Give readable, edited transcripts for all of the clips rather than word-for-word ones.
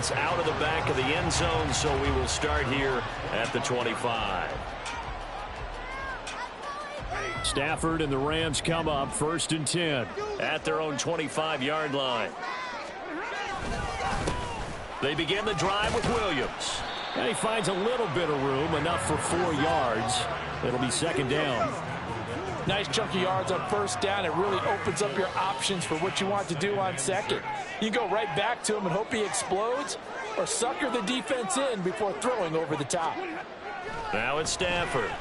offense out of the back of the end zone, so we will start here at the 25. Stafford and the Rams come up 1st and 10 at their own 25-yard line. They begin the drive with Williams. And he finds a little bit of room, enough for 4 yards. It'll be 2nd down. Nice chunky yards on 1st down. It really opens up your options for what you want to do on 2nd. You can go right back to him and hope he explodes, or sucker the defense in before throwing over the top. Now it's Stafford.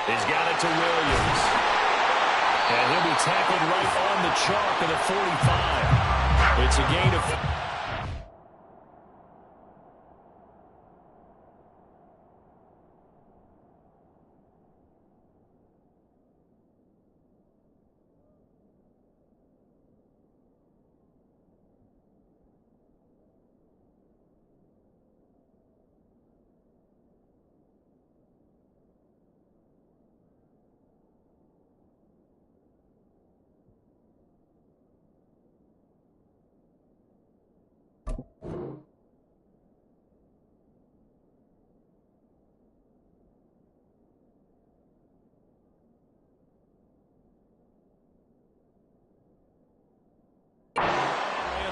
He's got it to Williams. And he'll be tackled right on the chalk of the 45. It's a gain of...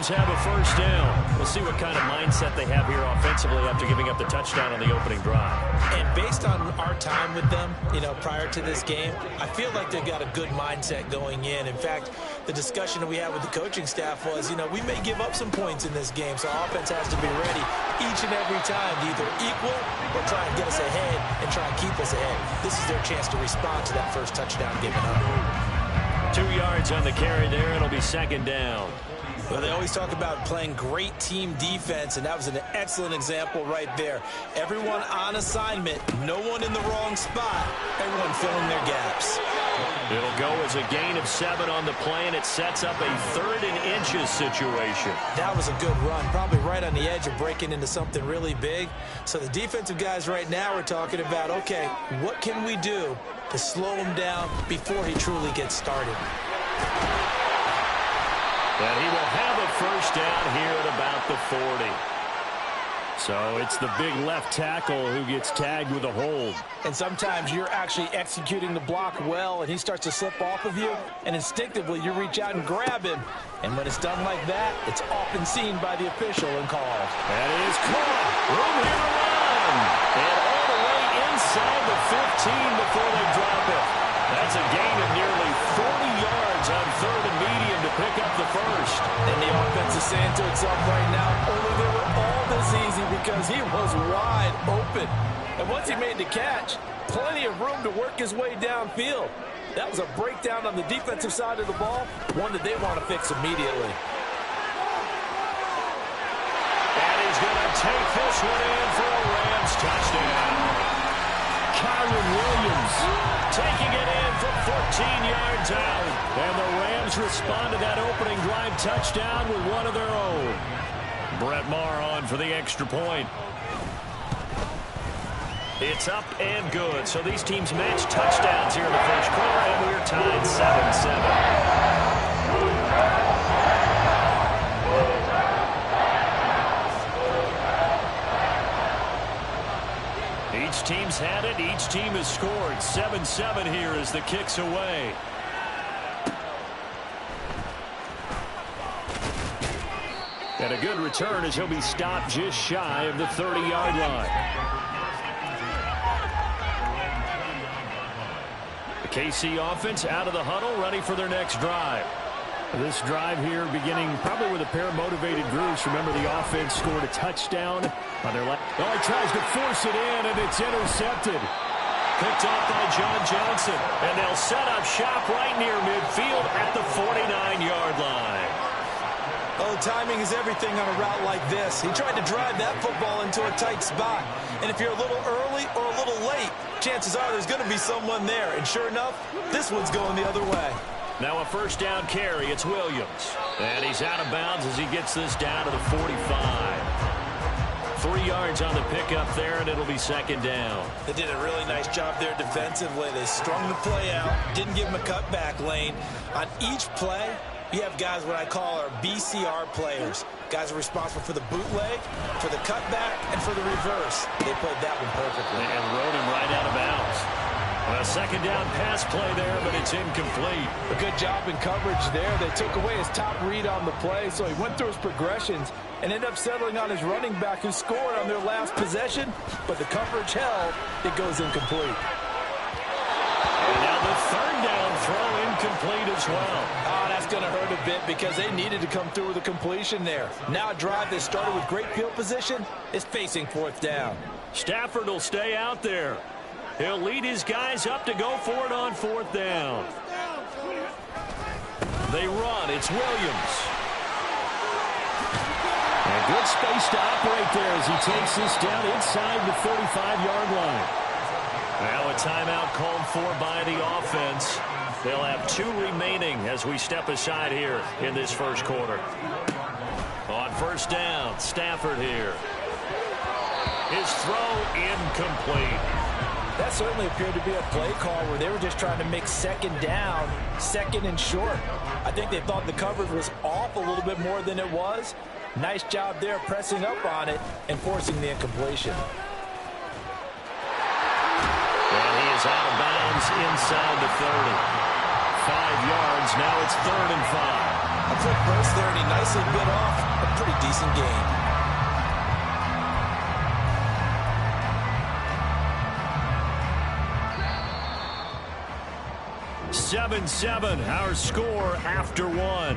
have a 1st down. We'll see what kind of mindset they have here offensively after giving up the touchdown on the opening drive. And based on our time with them, prior to this game, I feel like they've got a good mindset going in. In fact, the discussion that we had with the coaching staff was, we may give up some points in this game, so our offense has to be ready each and every time to either equal or try and get us ahead and try and keep us ahead. This is their chance to respond to that first touchdown given up. 2 yards on the carry there. It'll be 2nd down. Well, they always talk about playing great team defense, and that was an excellent example right there. Everyone on assignment, no one in the wrong spot, everyone filling their gaps. It'll go as a gain of 7 on the play, and it sets up a 3rd and inches situation. That was a good run, probably right on the edge of breaking into something really big. So the defensive guys right now are talking about, okay, what can we do to slow him down before he truly gets started? And he will have a 1st down here at about the 40. So it's the big left tackle who gets tagged with a hold. And sometimes you're actually executing the block well, and he starts to slip off of you, and instinctively you reach out and grab him. And when it's done like that, it's often seen by the official and called. That is caught. Room here to run. And all the way inside the 15 before they drop it. That's a gain of nearly 40 yards on 3rd and medium to pick up the 1st. And the offense is saying to itself right now, only they were all this easy because he was wide open. And once he made the catch, plenty of room to work his way downfield. That was a breakdown on the defensive side of the ball, one that they want to fix immediately. And he's going to take this one in for a Rams touchdown. Kyron Williams taking it in from 14 yards out. And the Rams respond to that opening drive touchdown with one of their own. Brett Maher on for the extra point. It's up and good. So these teams match touchdowns here in the first quarter, and we're tied 7-7. Each team's had it. Each team has scored. 7-7 here as the kick's away. And a good return as he'll be stopped just shy of the 30-yard line. The KC offense out of the huddle, ready for their next drive. This drive here beginning probably with a pair of motivated groups. Remember, the offense scored a touchdown on their left. Oh, he tries to force it in, and it's intercepted. Picked off by John Johnson. And they'll set up shop right near midfield at the 49-yard line. Oh, timing is everything on a route like this. He tried to drive that football into a tight spot. And if you're a little early or a little late, chances are there's going to be someone there. And sure enough, this one's going the other way. Now a first down carry. It's Williams. And he's out of bounds as he gets this down to the 45. 3 yards on the pickup there, and it'll be second down. They did a really nice job there defensively. They strung the play out, didn't give him a cutback lane. On each play, you have guys what I call our BCR players. Guys are responsible for the bootleg, for the cutback, and for the reverse. They played that one perfectly. And rode him right out of bounds. A second down pass play there, but it's incomplete. A good job in coverage there. They took away his top read on the play, so he went through his progressions and ended up settling on his running back who scored on their last possession, but the coverage held. It goes incomplete. And now the third down throw incomplete as well. Oh, that's going to hurt a bit because they needed to come through with a completion there. Now a drive that started with great field position is facing fourth down. Stafford will stay out there. He'll lead his guys up to go for it on fourth down. They run. It's Williams. And good space to operate there as he takes this down inside the 35-yard line. Now a timeout called for by the offense. They'll have 2 remaining as we step aside here in this first quarter. On first down, Stafford here. His throw incomplete. That certainly appeared to be a play call where they were just trying to make second down, second and short. I think they thought the coverage was off a little bit more than it was. Nice job there pressing up on it and forcing the incompletion. And he is out of bounds inside the 30. 5 yards. Now it's 3rd and 5. A quick burst there, and he nicely bit off a pretty decent gain. 7-7, our score after 1.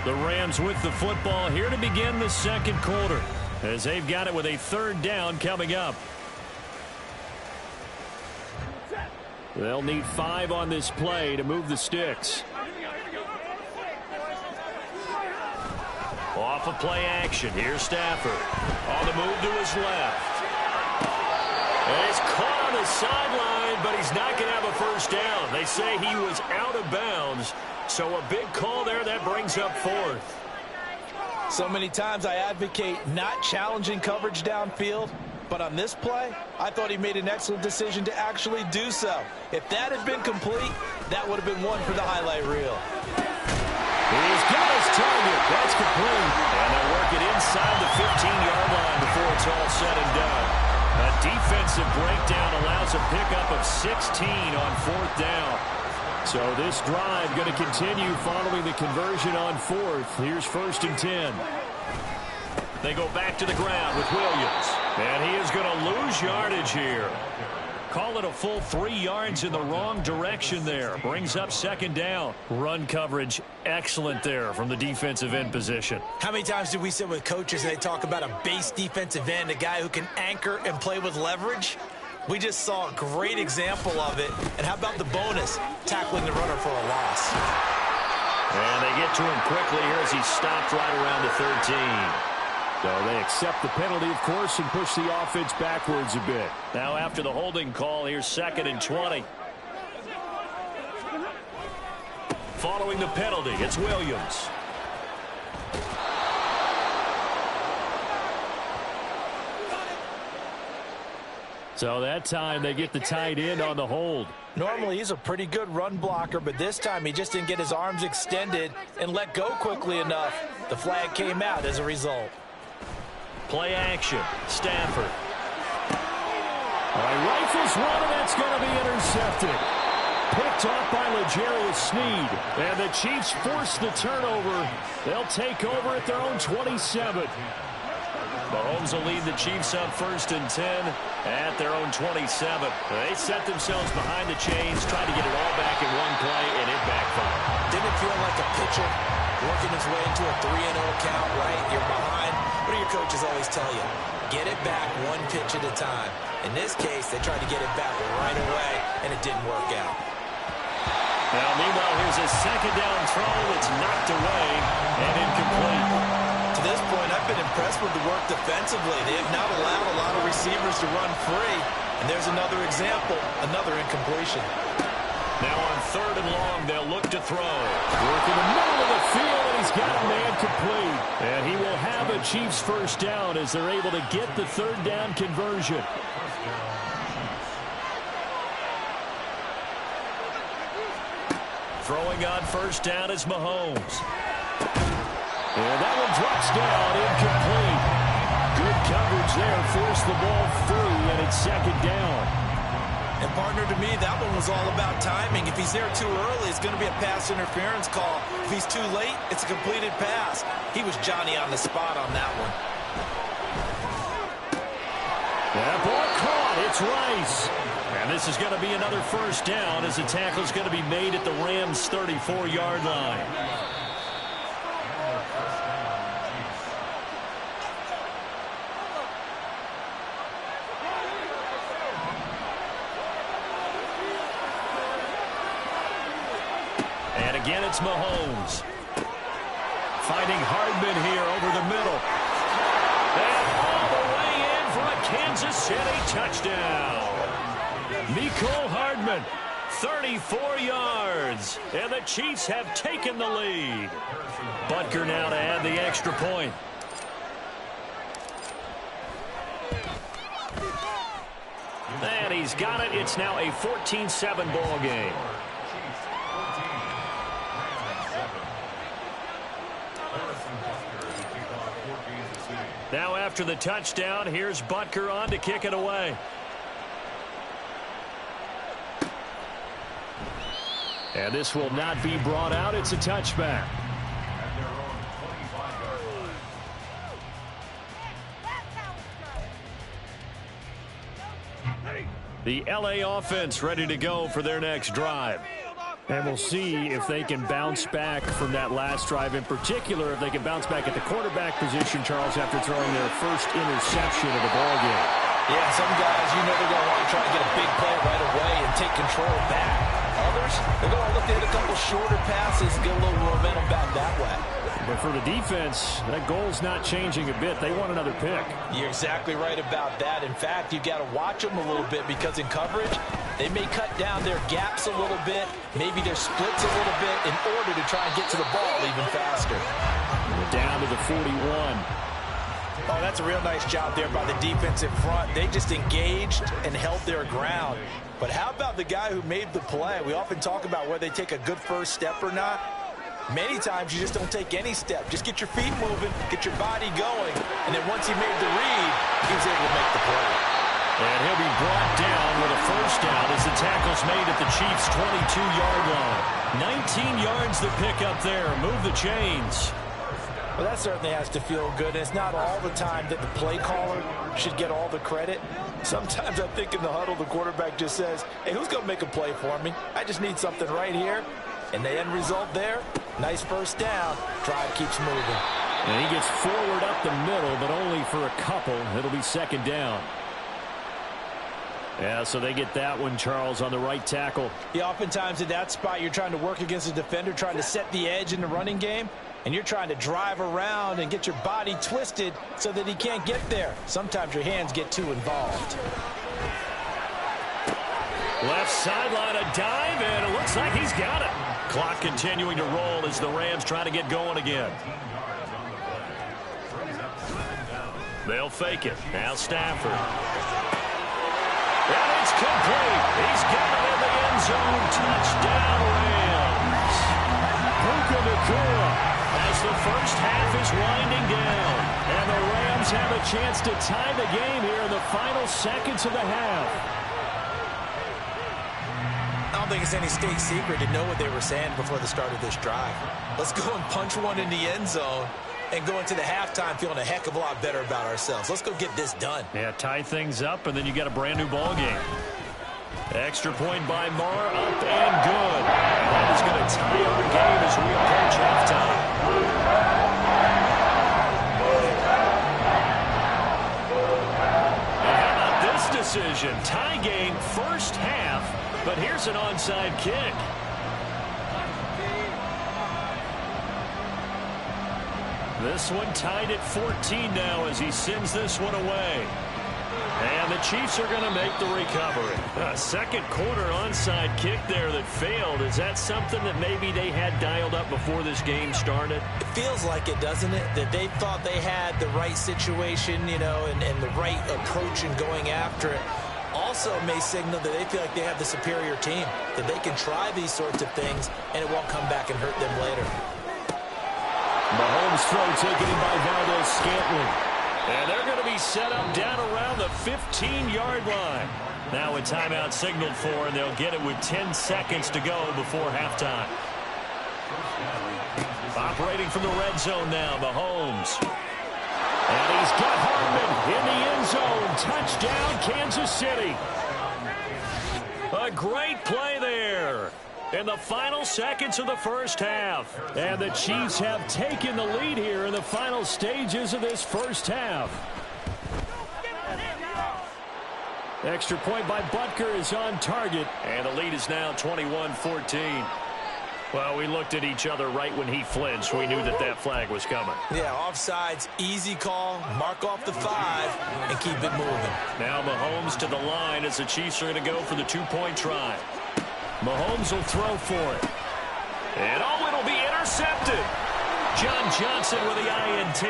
The Rams with the football here to begin the second quarter as they've got it with a 3rd down coming up. They'll need 5 on this play to move the sticks. Off of play action. Here's Stafford. On the move to his left. And he's caught on the sideline, but he's not going to have a first down. They say he was out of bounds, so a big call there that brings up 4th. So many times I advocate not challenging coverage downfield, but on this play, I thought he made an excellent decision to actually do so. If that had been complete, that would have been one for the highlight reel. He's got his target. That's complete. And they'll work it inside the 15-yard line before it's all said and done. A defensive breakdown allows a pickup of 16 on 4th down. So this drive going to continue following the conversion on 4th. Here's 1st and 10. They go back to the ground with Williams. And he is going to lose yardage here. Call it a full 3 yards in the wrong direction there. Brings up 2nd down. Run coverage excellent there from the defensive end position. How many times do we sit with coaches and they talk about a base defensive end, a guy who can anchor and play with leverage? We just saw a great example of it. And how about the bonus? Tackling the runner for a loss. And they get to him quickly here as he stopped right around the 13. So they accept the penalty, of course, and push the offense backwards a bit. Now after the holding call, here's 2nd and 20. Following the penalty, it's Williams. So that time they get the tight end on the hold. Normally he's a pretty good run blocker, but this time he just didn't get his arms extended and let go quickly enough. The flag came out as a result. Play action. Stafford. Rifles one, and that's going to be intercepted. Picked off by L'Jarius Sneed. And the Chiefs force the turnover. They'll take over at their own 27. Mahomes will lead the Chiefs on 1st and 10 at their own 27. They set themselves behind the chains, tried to get it all back in one play, and it backfired. Didn't it feel like a pitcher working his way into a 3-0 count, right? You're behind. What do your coaches always tell you? Get it back one pitch at a time. In this case, they tried to get it back right away, and it didn't work out. Now, meanwhile, here's a 2nd down throw that's knocked away and incomplete. To this point, I've been impressed with the work defensively. They have not allowed a lot of receivers to run free. And there's another example, another incompletion. Now on 3rd and long, they'll look to throw. Work in the middle of the field, and he's got a man complete. And he will have a Chiefs first down as they're able to get the 3rd down conversion. Throwing on first down is Mahomes. And that one drops down, incomplete. Good coverage there, forced the ball free, and it's second down. And partner, to me, that one was all about timing. If he's there too early, it's going to be a pass interference call. If he's too late, it's a completed pass. He was Johnny on the spot on that one. That ball caught. It's Rice. And this is going to be another first down as the tackle is going to be made at the Rams' 34-yard line. And again, it's Mahomes. Finding Hardman here over the middle. And all the way in for a Kansas City touchdown. Mecole Hardman, 34 yards. And the Chiefs have taken the lead. Butker now to add the extra point. And he's got it. It's now a 14-7 ball game. Now after the touchdown, here's Butker on to kick it away. And this will not be brought out. It's a touchback. The LA offense ready to go for their next drive. And we'll see if they can bounce back from that last drive. In particular, if they can bounce back at the quarterback position, Charles, after throwing their first interception of the ballgame. Yeah, some guys, you know they're going to want to try and get a big play right away and take control back. Others, they're going to look to hit a couple shorter passes and get a little momentum back that way. But for the defense, that goal's not changing a bit. They want another pick. You're exactly right about that. In fact, you've got to watch them a little bit because in coverage, they may cut down their gaps a little bit, maybe their splits a little bit in order to try and get to the ball even faster. We're down to the 41. Oh, that's a real nice job there by the defensive front. They just engaged and held their ground. But how about the guy who made the play? We often talk about whether they take a good first step or not. Many times you just don't take any step. Just get your feet moving, get your body going, and then once he made the read, he was able to make the play. And he'll be brought down with a first down as the tackle's made at the Chiefs' 22-yard line. 19 yards to pick up there. Move the chains. Well, that certainly has to feel good. It's not all the time that the play caller should get all the credit. Sometimes I think in the huddle, the quarterback just says, hey, who's going to make a play for me? I just need something right here. And the end result there, nice first down. Drive keeps moving. And he gets forward up the middle, but only for a couple. It'll be second down. Yeah, so they get that one, Charles, on the right tackle. Yeah, oftentimes in that spot, you're trying to work against a defender, trying to set the edge in the running game, and you're trying to drive around and get your body twisted so that he can't get there. Sometimes your hands get too involved. Left sideline, a dive, and it looks like he's got it. Clock continuing to roll as the Rams try to get going again. They'll fake it. Now Stafford. And it's complete. He's got it in the end zone. Touchdown, Rams. Puka Nacua as the first half is winding down. And the Rams have a chance to tie the game here in the final seconds of the half. I don't think it's any state secret to know what they were saying before the start of this drive. Let's go and punch one in the end zone and go into the halftime feeling a heck of a lot better about ourselves. Let's go get this done. Yeah, tie things up, and then you got a brand new ball game. Extra point by Marr, up and good. That is going to tie our game as we approach halftime. And how about this decision? Tie game first half, but here's an onside kick. This one tied at 14 now as he sends this one away. And the Chiefs are going to make the recovery. A second quarter onside kick there that failed. Is that something that maybe they had dialed up before this game started? It feels like it, doesn't it? That they thought they had the right situation, you know, and the right approach in going after it. All also may signal that they feel like they have the superior team, that they can try these sorts of things, and it won't come back and hurt them later. Mahomes' throw taken in by Valdez-Scantling. And they're going to be set up down around the 15-yard line. Now a timeout signaled for, and they'll get it with 10 seconds to go before halftime. Operating from the red zone now, Mahomes. And he's got Hardman in the end zone. Touchdown, Kansas City. A great play there in the final seconds of the first half. And the Chiefs have taken the lead here in the final stages of this first half. Extra point by Butker is on target. And the lead is now 21-14. Well, we looked at each other right when he flinched. We knew that that flag was coming. Yeah, offsides, easy call, mark off the 5, and keep it moving. Now Mahomes to the line as the Chiefs are going to go for the two-point try. Mahomes will throw for it. And it'll be intercepted. John Johnson with the INT.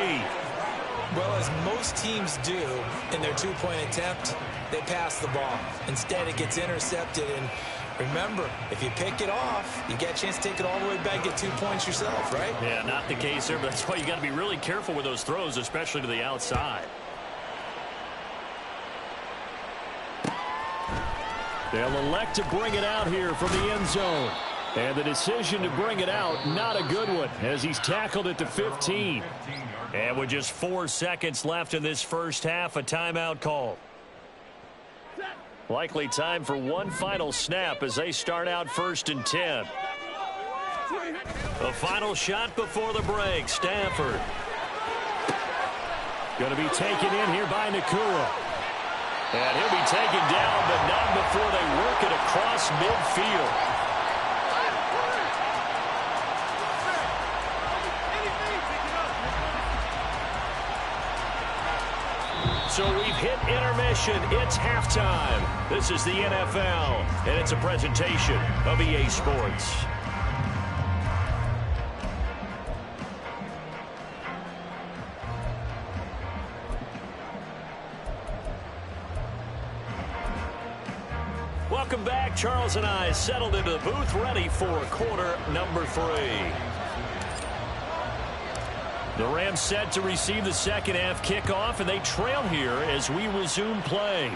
Well, as most teams do in their two-point attempt, they pass the ball. Instead, it gets intercepted, and remember, if you pick it off, you get a chance to take it all the way back, get 2 points yourself, right? Yeah, not the case there, but that's why you got to be really careful with those throws, especially to the outside. They'll elect to bring it out here from the end zone. And the decision to bring it out, not a good one, as he's tackled at the 15. And with just 4 seconds left in this first half, a timeout call. Likely time for one final snap as they start out 1st and 10. The final shot before the break. Stafford. Going to be taken in here by Nakua. And he'll be taken down, but not before they work it across midfield. So we've hit intermission. It's halftime. This is the NFL, and it's a presentation of EA Sports. Welcome back. Charles and I settled into the booth, ready for quarter number 3. The Rams set to receive the second half kickoff, and they trail here as we resume play.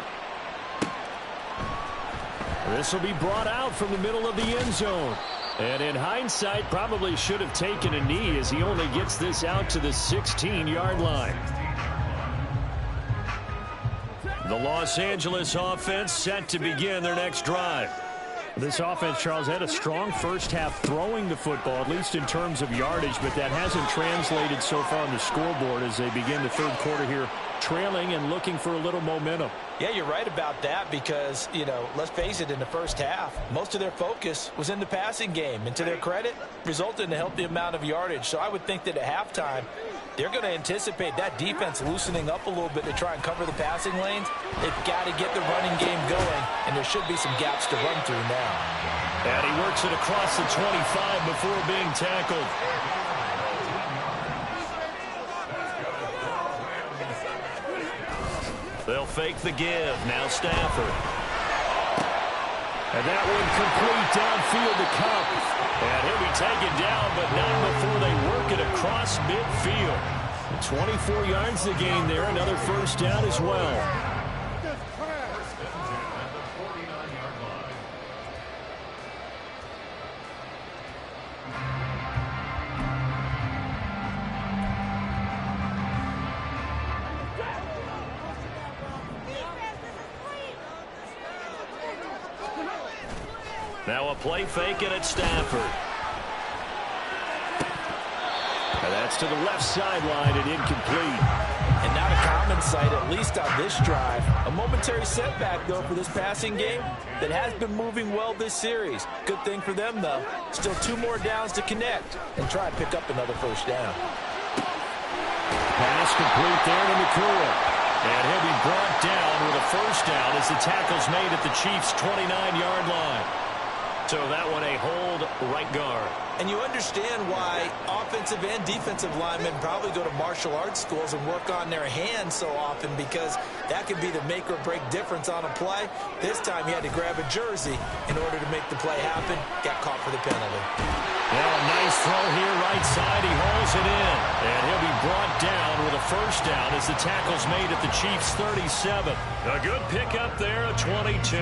This will be brought out from the middle of the end zone. And in hindsight, probably should have taken a knee as he only gets this out to the 16-yard line. The Los Angeles offense set to begin their next drive. This offense, Charles, had a strong first half throwing the football, at least in terms of yardage, but that hasn't translated so far on the scoreboard as they begin the third quarter here, trailing and looking for a little momentum. Yeah, you're right about that because, let's face it, in the first half, most of their focus was in the passing game. And to their credit, resulted in a healthy amount of yardage. So I would think that at halftime, they're going to anticipate that defense loosening up a little bit to try and cover the passing lanes. They've got to get the running game going, and there should be some gaps to run through now. And he works it across the 25 before being tackled. They'll fake the give. Now Stafford. And that one complete downfield to Cup. And he'll be taken down, but not before they work it across midfield. 24 yards to gain there. Another first down as well. Now a play fake and it's Stafford. And that's to the left sideline and incomplete. And not a common sight, at least on this drive. A momentary setback, though, for this passing game that has been moving well this series. Good thing for them, though. Still 2 more downs to connect and try and pick up another first down. Pass complete there to Nakua. And he'll be brought down with a first down as the tackle's made at the Chiefs' 29-yard line. So that one a hold right guard. And you understand why offensive and defensive linemen probably go to martial arts schools and work on their hands so often, because that could be the make or break difference on a play. This time he had to grab a jersey in order to make the play happen. Got caught for the penalty. Well, a nice throw here right side. He hauls it in. And he'll be brought down with a first down as the tackle's made at the Chiefs' 37. A good pickup there, a 22.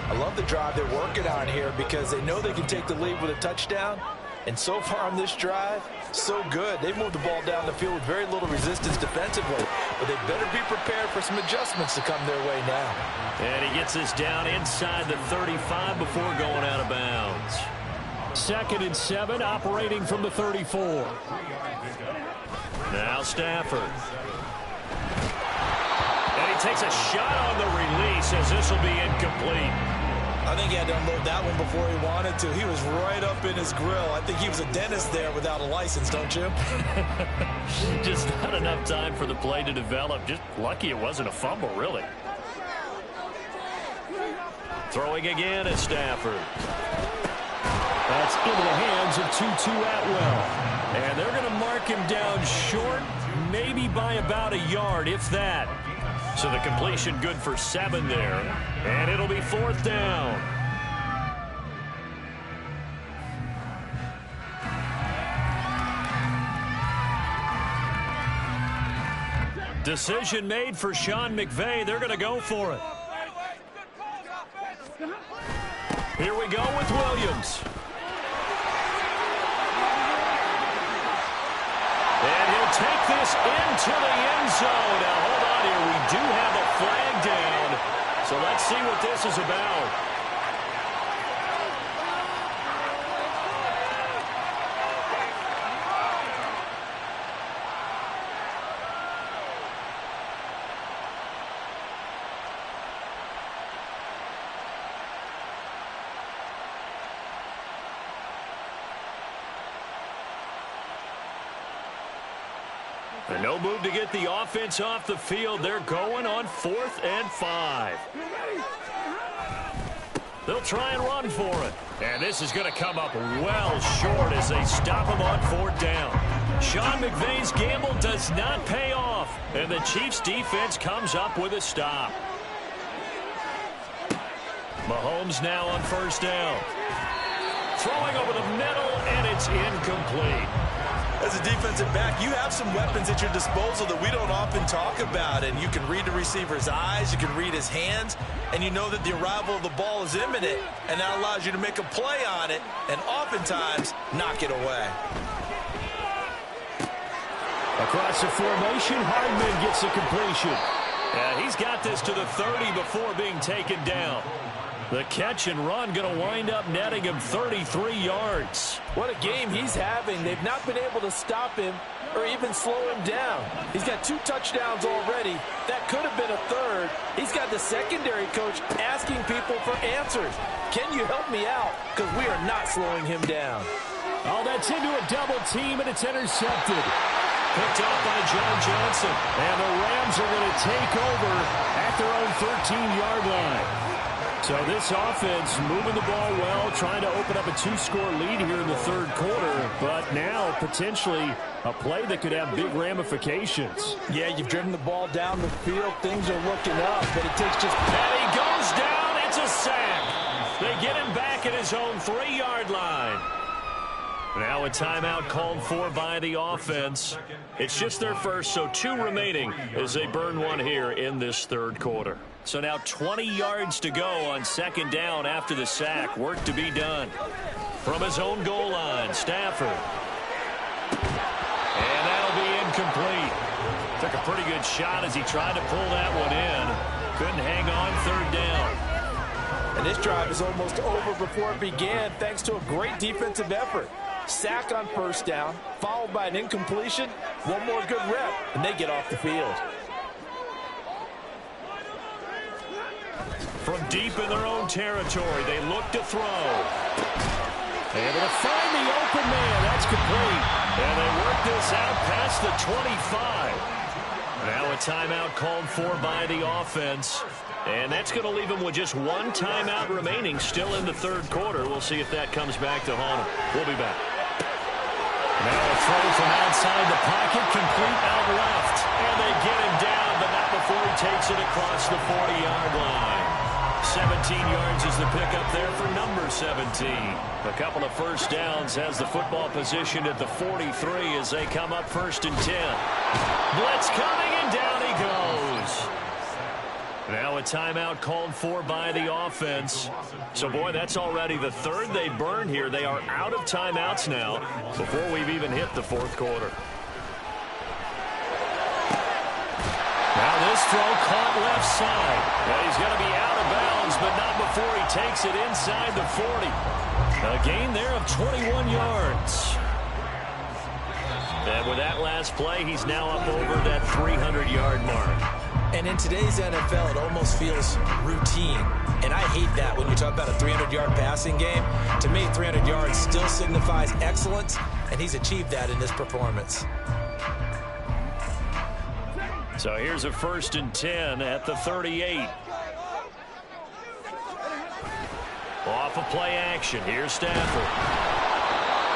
I love the drive they're working on here because they know they can take the lead with a touchdown. And so far on this drive, so good. They've moved the ball down the field with very little resistance defensively. But they better be prepared for some adjustments to come their way now. And he gets this down inside the 35 before going out of bounds. 2nd and 7, operating from the 34. Now Stafford. And he takes a shot on the release as this will be incomplete. I think he had to unload that one before he wanted to. He was right up in his grill. I think he was a dentist there without a license, don't you? Just not enough time for the play to develop. Just lucky it wasn't a fumble, really. Throwing again is Stafford. That's into the hands of Tutu Atwell. And they're going to mark him down short, maybe by about a yard, if that. So the completion good for 7 there. And it'll be 4th down. Decision made for Sean McVay. They're going to go for it. Here we go with Williams. And he'll take this into the end zone. Now, hold on here. We do have a flag down. So let's see what this is about. And no move to get the offense off the field. They're going on 4th and 5. They'll try and run for it. And this is going to come up well short as they stop him on 4th down. Sean McVay's gamble does not pay off. And the Chiefs defense comes up with a stop. Mahomes now on 1st down. Throwing over the middle, and it's incomplete. As a defensive back, you have some weapons at your disposal that we don't often talk about. And you can read the receiver's eyes, you can read his hands, and you know that the arrival of the ball is imminent, and that allows you to make a play on it and oftentimes knock it away. Across the formation, Hardman gets the completion. And he's got this to the 30 before being taken down. The catch and run going to wind up netting him 33 yards. What a game he's having. They've not been able to stop him or even slow him down. He's got 2 touchdowns already. That could have been a 3rd. He's got the secondary coach asking people for answers. Can you help me out? Because we are not slowing him down. Oh, that's into a double team, and it's intercepted. Picked off by John Johnson. And the Rams are going to take over at their own 13-yard line. So this offense moving the ball well, trying to open up a 2-score lead here in the 3rd quarter. But now potentially a play that could have big ramifications. Yeah, you've driven the ball down the field. Things are looking up, but it takes just... And he goes down. It's a sack. They get him back at his own 3-yard line. Now a timeout called for by the offense. It's just their first, so 2 remaining as they burn one here in this 3rd quarter. So now 20 yards to go on 2nd down after the sack. Work to be done. From his own goal line, Stafford. And that'll be incomplete. Took a pretty good shot as he tried to pull that one in. Couldn't hang on 3rd down. And this drive is almost over before it began thanks to a great defensive effort. Sack on 1st down, followed by an incompletion. One more good rep, and they get off the field. From deep in their own territory, they look to throw. Able to find the open man. That's complete. And they work this out past the 25. Now a timeout called for by the offense. And that's going to leave him with just one timeout remaining, still in the third quarter. We'll see if that comes back to haunt him. We'll be back. Now a throw from outside the pocket, complete out left. And they get him down, but not before he takes it across the 40-yard line. 17 yards is the pickup there for number 17. A couple of first downs, has the football position at the 43 as they come up 1st and 10. Blitz coming, and down he goes. Now a timeout called for by the offense. So, boy, that's already the third they burned here. They are out of timeouts now before we've even hit the fourth quarter. Now this throw caught left side. Well, he's going to be out of bounds, but not before he takes it inside the 40. A gain there of 21 yards. And with that last play, he's now up over that 300-yard mark. And in today's NFL, it almost feels routine. And I hate that when you talk about a 300-yard passing game. To me, 300 yards still signifies excellence, and he's achieved that in this performance. So here's a 1st and 10 at the 38. Off of play action. Here's Stafford.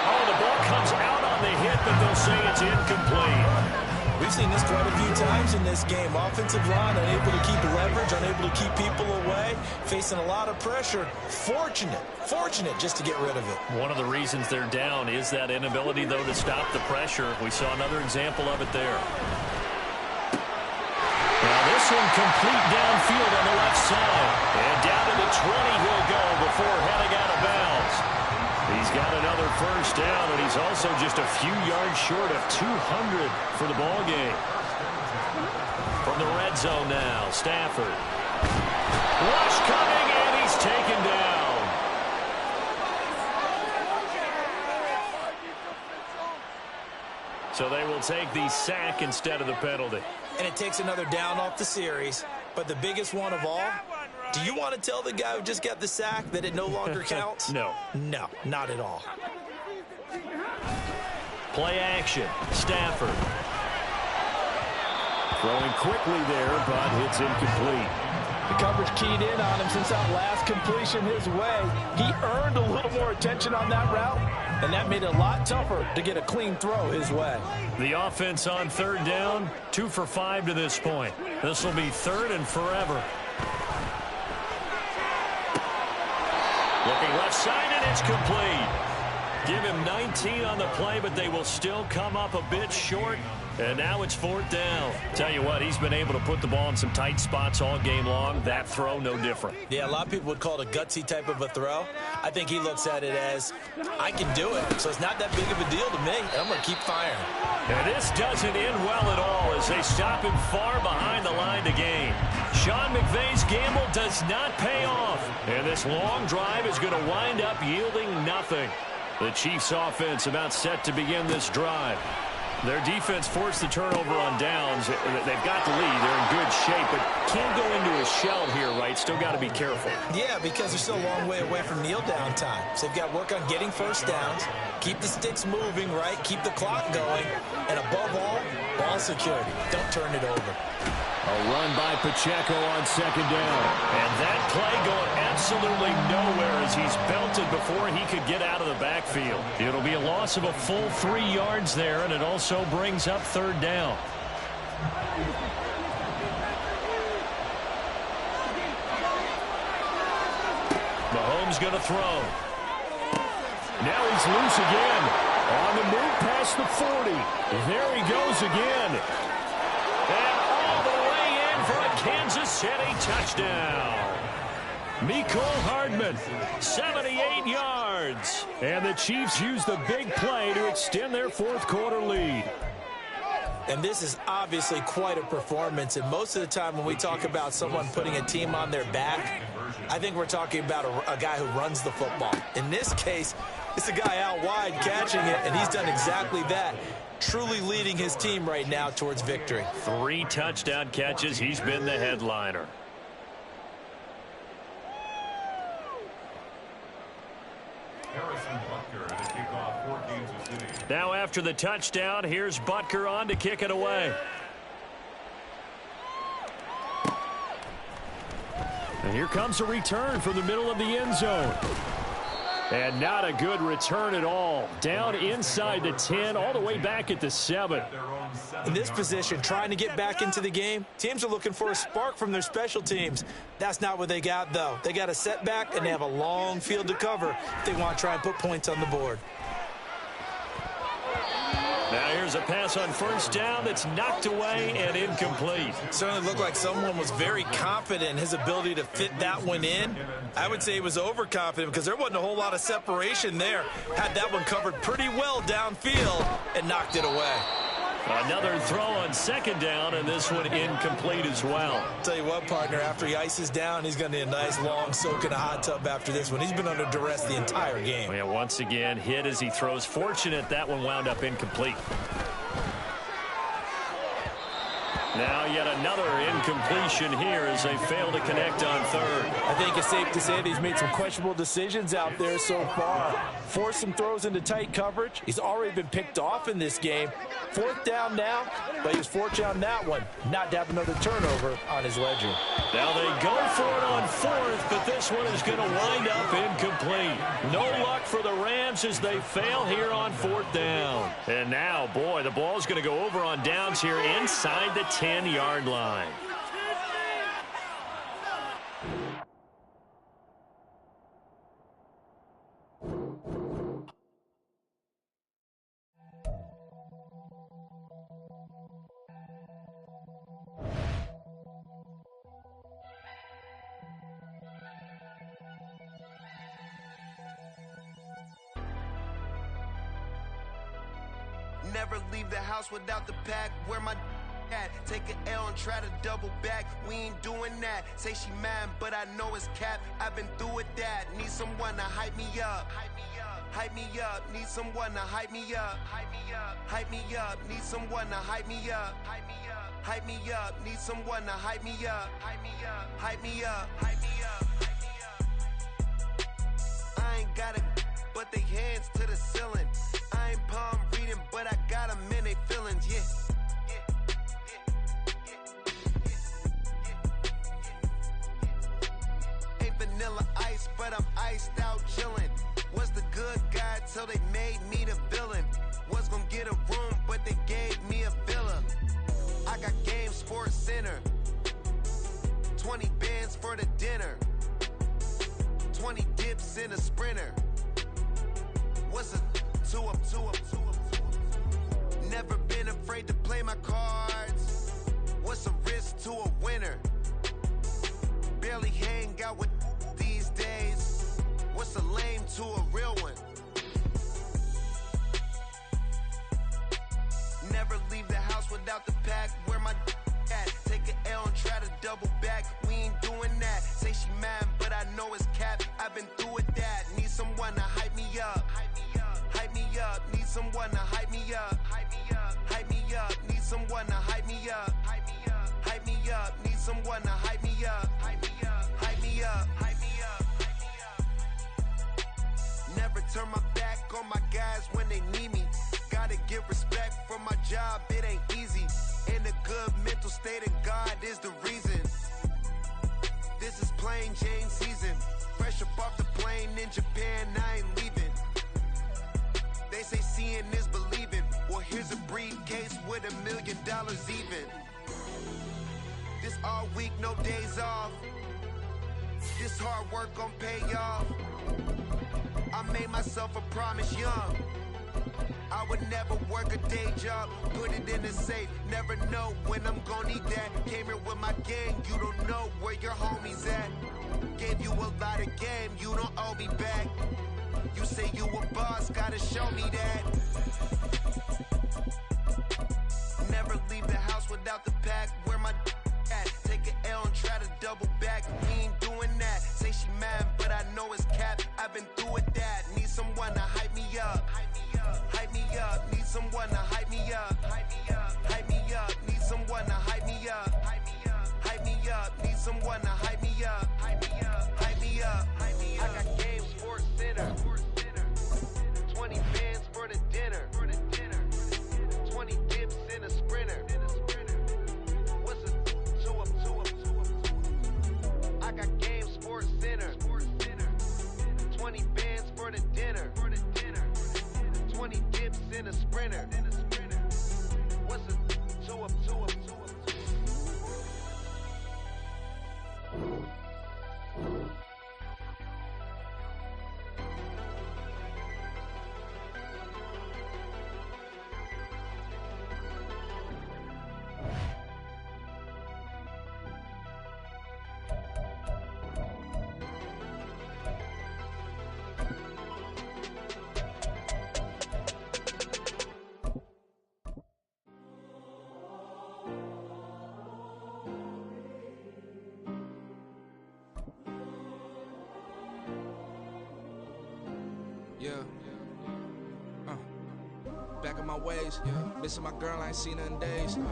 Oh, the ball comes out on the hit, but they'll say it's incomplete. We've seen this quite a few times in this game. Offensive line unable to keep leverage, unable to keep people away, facing a lot of pressure. Fortunate just to get rid of it. One of the reasons they're down is that inability, though, to stop the pressure. We saw another example of it there. Now this one complete downfield on the left side. And down to the 20 he'll go before heading out of bounds. He's got another first down, and he's also just a few yards short of 200 for the ball game. From the red zone now, Stafford. Rush coming, and he's taken down. So they will take the sack instead of the penalty. And it takes another down off the series. But the biggest one of all, do you want to tell the guy who just got the sack that it no longer counts? No. No, not at all. Play action. Stafford. Throwing quickly there, but it's incomplete. The coverage keyed in on him since that last completion his way. He earned a little more attention on that route, and that made it a lot tougher to get a clean throw his way. The offense on 3rd down, 2 for 5 to this point. This will be 3rd and forever. Looking left side, and it's complete. Give him 19 on the play, but they will still come up a bit short. And now it's 4th down. Tell you what, he's been able to put the ball in some tight spots all game long. That throw, no different. Yeah, a lot of people would call it a gutsy type of a throw. I think he looks at it as, I can do it. So it's not that big of a deal to me. I'm going to keep firing. And this doesn't end well at all as they stop him far behind the line to gain. Sean McVay's gamble does not pay off. And this long drive is going to wind up yielding nothing. The Chiefs offense about set to begin this drive. Their defense forced the turnover on downs. They've got the lead. They're in good shape, but can't go into a shell here, right? Still got to be careful. Yeah, because they're still a long way away from kneel down time. So they've got to work on getting first downs, keep the sticks moving, right? Keep the clock going, and above all, ball security. Don't turn it over. A run by Pacheco on 2nd down. And that play going absolutely nowhere as he's belted before he could get out of the backfield. It'll be a loss of a full 3 yards there, and it also brings up 3rd down. Mahomes going to throw. Now he's loose again. On the move past the 40. There he goes again. And all the way in for a Kansas City touchdown. Mecole Hardman, 78 yards. And the Chiefs use the big play to extend their 4th quarter lead. And this is obviously quite a performance. And most of the time when we talk about someone putting a team on their back, I think we're talking about a guy who runs the football. In this case, it's a guy out wide catching it, and he's done exactly that. Truly leading his team right now towards victory. 3 touchdown catches. He's been the headliner. Now after the touchdown, here's Butker on to kick it away. And here comes a return from the middle of the end zone. And not a good return at all. Down inside the 10, all the way back at the 7. In this position, trying to get back into the game, teams are looking for a spark from their special teams. That's not what they got, though. They got a setback, and they have a long field to cover if they want to try and put points on the board. Now here's a pass on first down that's knocked away and incomplete. Certainly looked like someone was very confident in his ability to fit that one in. I would say he was overconfident because there wasn't a whole lot of separation there. Had that one covered pretty well downfield and knocked it away. Another throw on second down, and this one incomplete as well. Tell you what, partner, after he ices down, he's going to need a nice long soak in a hot tub after this one. He's been under duress the entire game. Yeah, once again, hit as he throws. Fortunate that one wound up incomplete. Now yet another incompletion here as they fail to connect on third. I think it's safe to say that he's made some questionable decisions out there so far. Forced some throws into tight coverage. He's already been picked off in this game. Fourth down now, but he was fortunate on that one not to have another turnover on his ledger. Now they go for it on fourth, but this one is going to wind up incomplete. No luck for the Rams as they fail here on fourth down. And now, boy, the ball's going to go over on downs here inside the 10-yard line. Never leave the house without the pack. Where my at? Take an L and try to double back. We ain't doing that. Say she mad, but I know it's cap. I've been through with that. Need someone to hype me up. Hype me up. Need someone to hype me up. Hype me up. Hype me up. Need someone to hype me up. Hype me up. Hype me up. Need someone to hype me up. Hype me up. Hype me up. Hype me up. Hype me up. I ain't got it, but they hands to the ceiling. I ain't palm reading, but I got them in they feelings, yeah. Ain't vanilla ice, but I'm iced out chillin'. Was the good guy till they made me the villain. Was gonna get a room, but they gave me a villa. I got game, Sports Center. 20 bands for the dinner. 20 dips in a sprinter. What's a 2 up, 2 up, 2 up, 2 up? Never been afraid to play my cards. What's a risk to a winner? Barely hang out with these days. What's a lame to a real one? Never leave the house without the pack. Where my at? Take an L and try to double back. We ain't doing that. Say she mad, but I know it's cap. I've been through with that. Need someone to hype me up. Hype me up, need someone to hype me up. Hype me up, hype me up, need someone to hype me up. Hype me up, hype me up, need someone to hype me up. Hype me up, hype me up, hype me up, hype me up. Never turn my back on my guys when they need me. Gotta give respect for my job, it ain't easy. In a good mental state and God is the reason. This is plain Jane season. Fresh up off the plane in Japan, I ain't leaving. They say seeing is believing. Well, here's a briefcase with $1 million even. This all week, no days off. This hard work gon' pay off. I made myself a promise young. I would never work a day job, put it in the safe. Never know when I'm gon' need that. Came here with my gang, you don't know where your homies at. Gave you a lot of game, you don't owe me back. You say you a boss, gotta show me that. Never leave the house without the pack. Where my at? Take an L and try to double back. We ain't doing that. Say she mad, but I know it's cap. I've been through with that. Need someone to hype me up. Hype me up. Need someone to hype me up. Hype me up. Hype me up. Need someone to hype me up. Hype me up. Hype me up. Need someone to hype me up. Hype me up. Hype me up. Hype me up. I got game, Sports Center. 20 bands for the dinner. 20 dips in a sprinter. What's a 2 up, 2 up, 2 up? I got games, dinner. 20 dips in a sprinter. What's a two up? Yeah. Back on my ways. Missing my girl, I ain't seen her in days.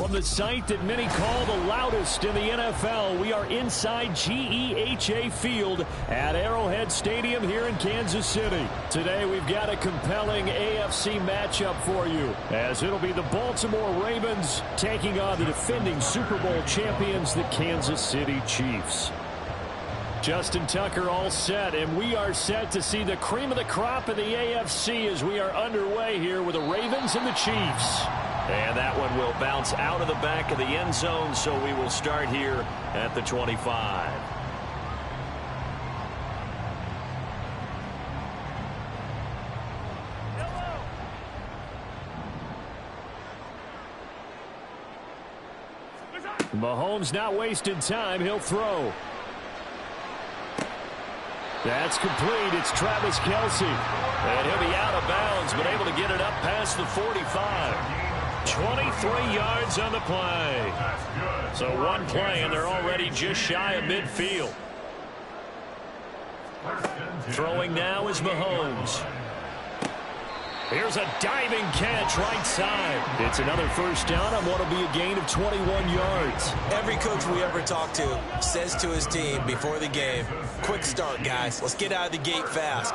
From the site that many call the loudest in the NFL, we are inside GEHA Field at Arrowhead Stadium here in Kansas City. Today we've got a compelling AFC matchup for you, as it'll be the Baltimore Ravens taking on the defending Super Bowl champions, the Kansas City Chiefs. Justin Tucker all set, and we are set to see the cream of the crop in the AFC as we are underway here with the Ravens and the Chiefs. And that one will bounce out of the back of the end zone, so we will start here at the 25. Mahomes not wasting time. He'll throw. That's complete. It's Travis Kelce. And he'll be out of bounds, but able to get it up past the 45. 23 yards on the play. So one play, and they're already just shy of midfield. Throwing now is Mahomes. Here's a diving catch right side. It's another first down on what will be a gain of 21 yards. Every coach we ever talk to says to his team before the game, quick start, guys. Let's get out of the gate fast.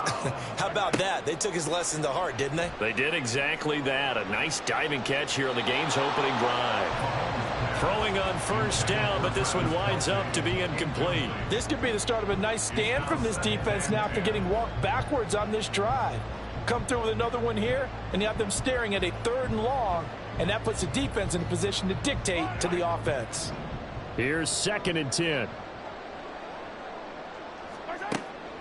How about that? They took his lesson to heart, didn't they? They did exactly that. A nice diving catch here on the game's opening drive. Throwing on first down, but this one winds up to be incomplete. This could be the start of a nice stand from this defense now after getting walked backwards on this drive. Come through with another one here, and you have them staring at a 3rd and long, and that puts the defense in a position to dictate to the offense. Here's 2nd and 10.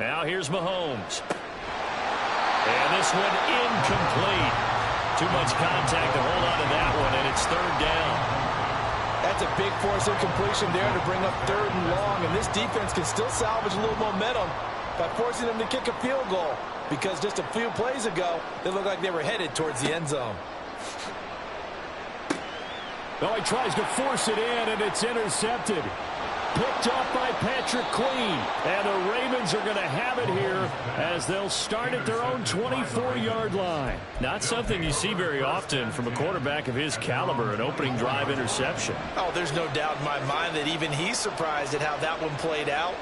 Now here's Mahomes. And this one incomplete. Too much contact to hold on to that one, and it's 3rd down. That's a big force incompletion there to bring up 3rd and long, and this defense can still salvage a little momentum by forcing them to kick a field goal, because just a few plays ago, they looked like they were headed towards the end zone. Oh, he tries to force it in, and it's intercepted. Picked off by Patrick Queen. And the Ravens are going to have it here as they'll start at their own 24-yard line. Not something you see very often from a quarterback of his caliber, an opening drive interception. Oh, there's no doubt in my mind that even he's surprised at how that one played out.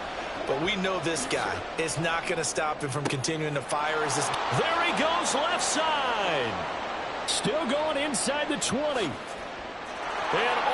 But we know this guy is not going to stop him from continuing to fire. There he goes, left side. Still going inside the 20. And